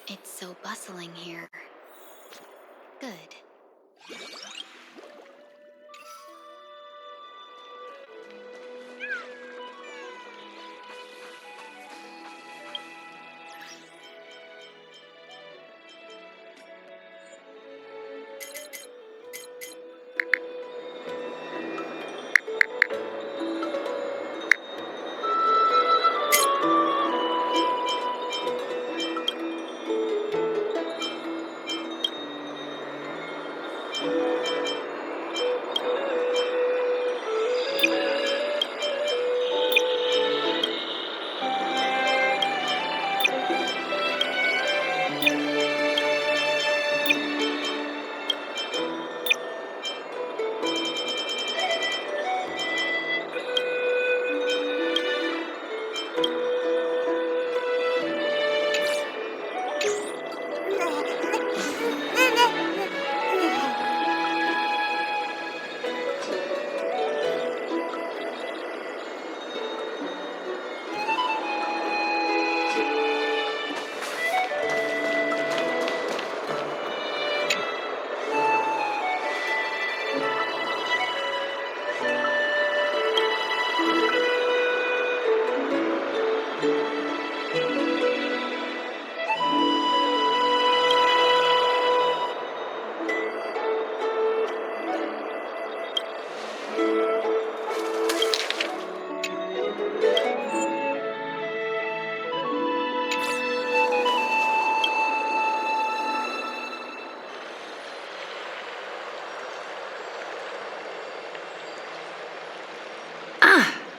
It's so bustling here. Good.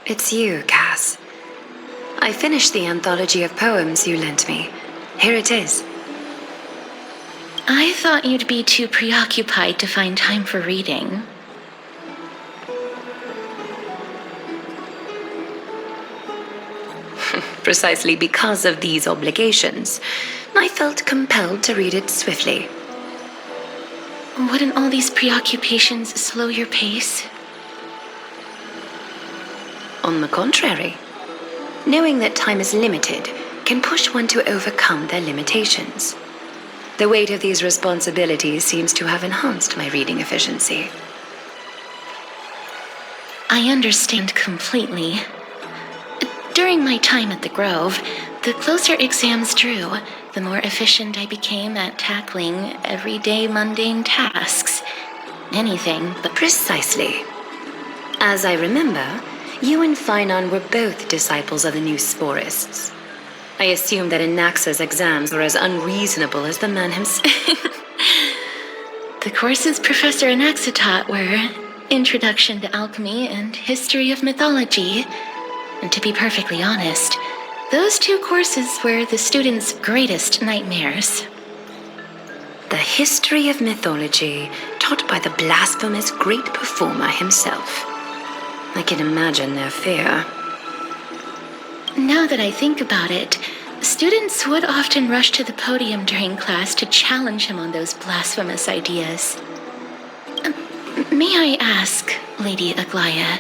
It's you, Cass. I finished the anthology of poems you lent me. Here it is. I thought you'd be too preoccupied to find time for reading. Precisely because of these obligations, I felt compelled to read it swiftly. Wouldn't all these preoccupations slow your pace? On the contrary, knowing that time is limited can push one to overcome their limitations. The weight of these responsibilities seems to have enhanced my reading efficiency. I understand completely. During my time at the Grove, the closer exams drew, the more efficient I became at tackling everyday mundane tasks. Anything but... Precisely. As I remember, you and Finon were both disciples of the new Sporists. I assume that Anaxa's exams were as unreasonable as the man himself. The courses Professor Anaxa taught were Introduction to Alchemy and History of Mythology. And to be perfectly honest, those two courses were the students' greatest nightmares. The history of mythology taught by the blasphemous great performer himself. I can imagine their fear. Now that I think about it, students would often rush to the podium during class to challenge him on those blasphemous ideas. May I ask, Lady Aglaya,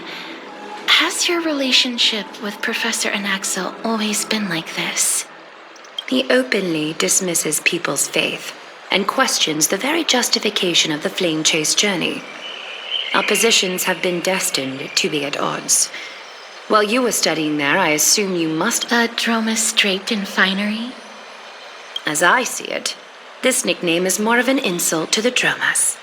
has your relationship with Professor Anaxa always been like this? He openly dismisses people's faith and questions the very justification of the flame chase journey. Our positions have been destined to be at odds. While you were studying there, I assume you must... A dromus draped in finery? As I see it, this nickname is more of an insult to the dromas.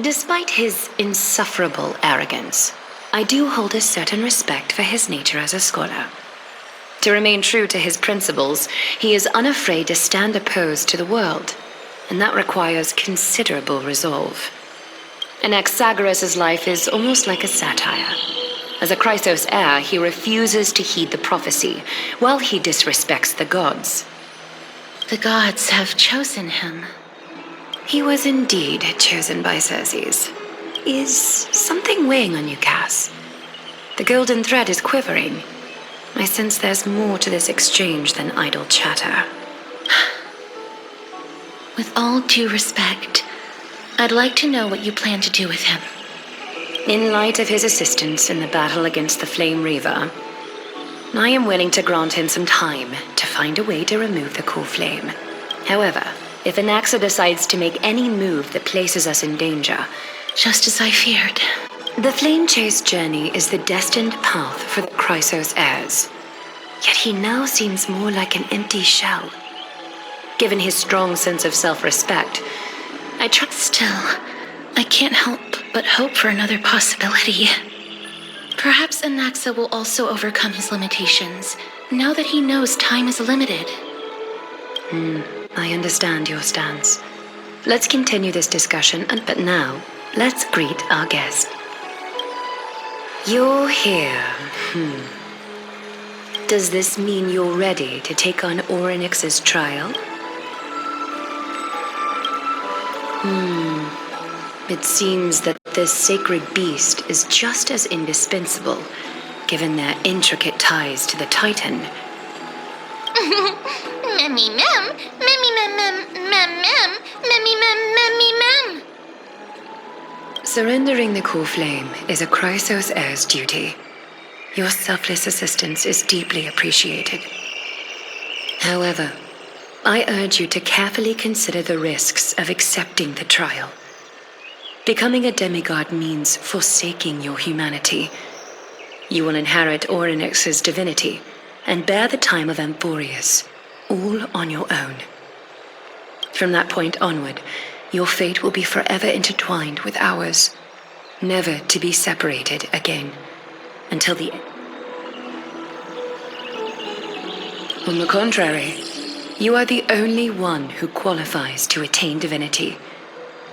Despite his insufferable arrogance, I do hold a certain respect for his nature as a scholar. To remain true to his principles, he is unafraid to stand opposed to the world, and that requires considerable resolve. Anaxagoras' life is almost like a satire. As a Chrysos heir, he refuses to heed the prophecy, while he disrespects the gods. The gods have chosen him. He was indeed chosen by Circes. Is something weighing on you, Cass? The golden thread is quivering. I sense there's more to this exchange than idle chatter. With all due respect, I'd like to know what you plan to do with him. In light of his assistance in the battle against the Flame Reaver, I am willing to grant him some time to find a way to remove the cool flame. However, if Anaxa decides to make any move that places us in danger, Just as I feared. the flame chase journey is the destined path for the Chrysos heirs. Yet he now seems more like an empty shell. Given his strong sense of self-respect, I trust. Still, I can't help but hope for another possibility. Perhaps Anaxa will also overcome his limitations, now that he knows time is limited. I understand your stance. Let's continue this discussion, but now, let's greet our guest. You're here. Does this mean you're ready to take on Orynyx's trial? It seems that this sacred beast is just as indispensable, given their intricate ties to the Titan. Memmy mem, memmy mem mem mem mem, memmy mem memmy mem. Surrendering the core flame is a Chrysos heir's duty. Your selfless assistance is deeply appreciated. However, I urge you to carefully consider the risks of accepting the trial. Becoming a demigod means forsaking your humanity. You will inherit Orynyx's divinity and bear the time of Amphorius, all on your own. From that point onward, your fate will be forever intertwined with ours, never to be separated again, until the end. On the contrary, you are the only one who qualifies to attain divinity.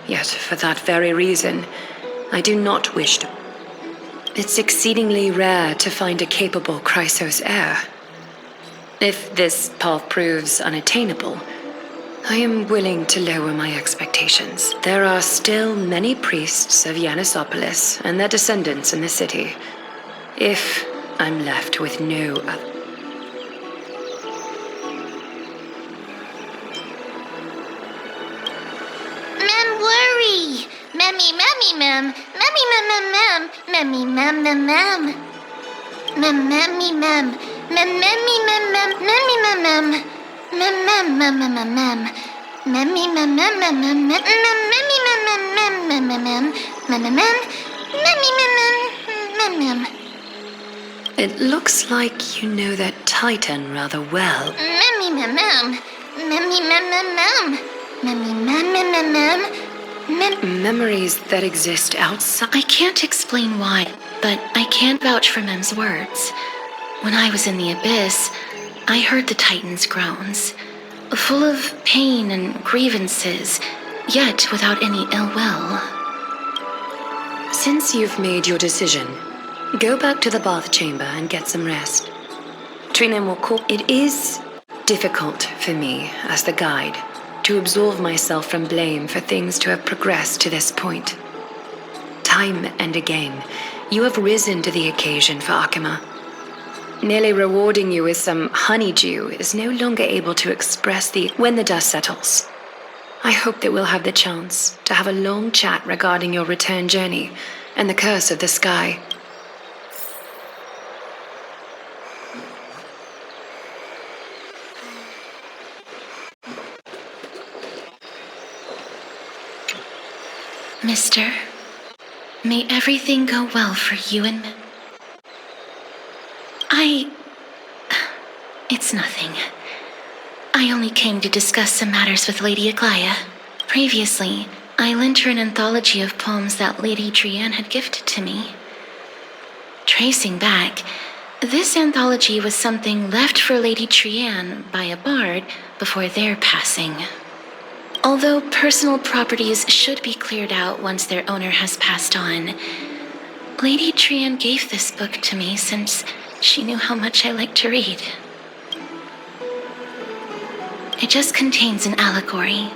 Yet, for that very reason, I do not wish to. It's exceedingly rare to find a capable Chrysos heir. If this path proves unattainable, I am willing to lower my expectations. There are still many priests of Yanissopolis and their descendants in the city. If I'm left with no other. Memmy memmy mem, memmy mem mem mem, memmy mem mem mem. Mem memmy mem, mem memmy mem mem, memmy mem mem. Mem mem mem mem mem mem. Memmy mem mem mem mem mem, memmy mem mem mem mem mem mem. Mem mem mem, memmy mem mem mem mem. It looks like you know that Titan rather well. Memmy mem mem, memmy mem mem mem. Memmy mem mem mem mem. Memories that exist outside. I can't explain why, but I can vouch for Mem's words. When I was in the abyss, I heard the Titan's groans, full of pain and grievances, yet without any ill will. Since you've made your decision, go back to the bath chamber and get some rest. Trina will call. It is difficult for me, as the guide, to absolve myself from blame for things to have progressed to this point. Time and again, you have risen to the occasion for Akima. Nearly rewarding you with some honeydew is no longer able to express when the dust settles. I hope that we'll have the chance to have a long chat regarding your return journey and the curse of the sky. Mister, may everything go well for you and me. It's nothing. I only came to discuss some matters with Lady Aglaya. Previously, I lent her an anthology of poems that Lady Trianne had gifted to me. Tracing back, this anthology was something left for Lady Trianne by a bard before their passing. Although personal properties should be cleared out once their owner has passed on, Lady Trianne gave this book to me since she knew how much I liked to read. It just contains an allegory.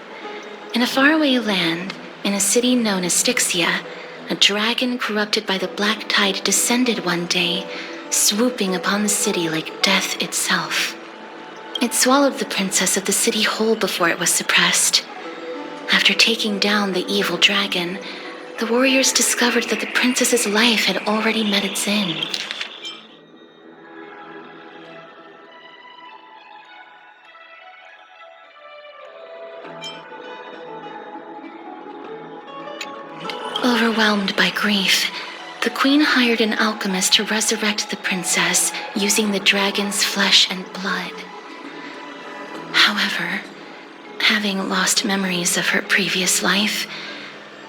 In a faraway land, in a city known as Styxia, a dragon corrupted by the black tide descended one day, swooping upon the city like death itself. It swallowed the princess of the city whole before it was suppressed. After taking down the evil dragon, the warriors discovered that the princess's life had already met its end. Overwhelmed by grief, the queen hired an alchemist to resurrect the princess using the dragon's flesh and blood. However, having lost memories of her previous life,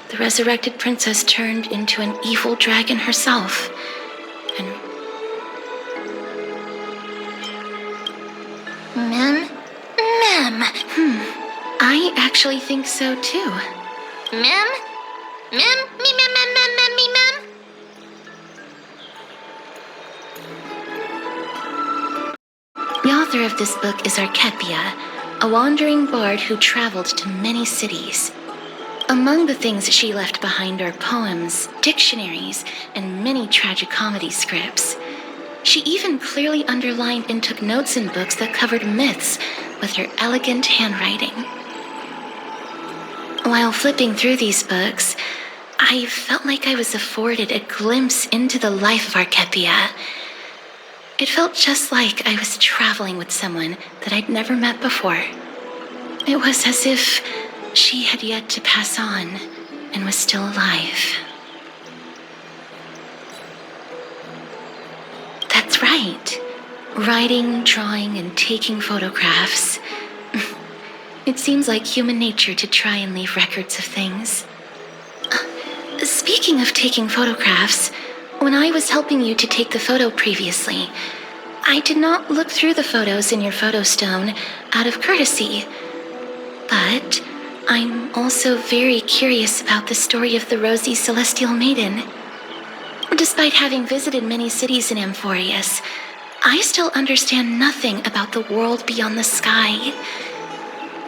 the resurrected princess turned into an evil dragon herself and... Mem? I actually think so too. Mem? Mem? The author of this book is Archepia, a wandering bard who traveled to many cities. Among the things she left behind are poems, dictionaries, and many tragicomedy scripts. She even clearly underlined and took notes in books that covered myths with her elegant handwriting. While flipping through these books, I felt like I was afforded a glimpse into the life of Archepia. It felt just like I was traveling with someone that I'd never met before. It was as if she had yet to pass on and was still alive. That's right. Writing, drawing, and taking photographs. It seems like human nature to try and leave records of things. Speaking of taking photographs, when I was helping you to take the photo previously, I did not look through the photos in your photo stone out of courtesy. But I'm also very curious about the story of the Rosy Celestial Maiden. Despite having visited many cities in Amphorius, I still understand nothing about the world beyond the sky.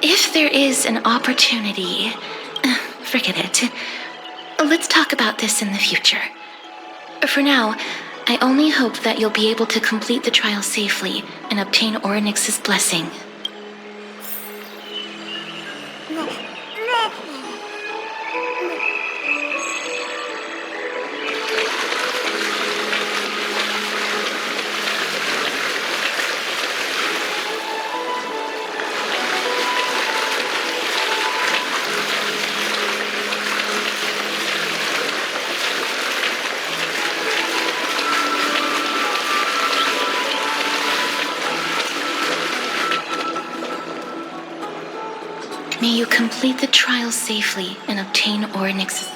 If there is an opportunity, forget it. Let's talk about this in the future. For now, I only hope that you'll be able to complete the trial safely and obtain Orynyx's blessing. May you complete the trial safely and obtain Orynyx's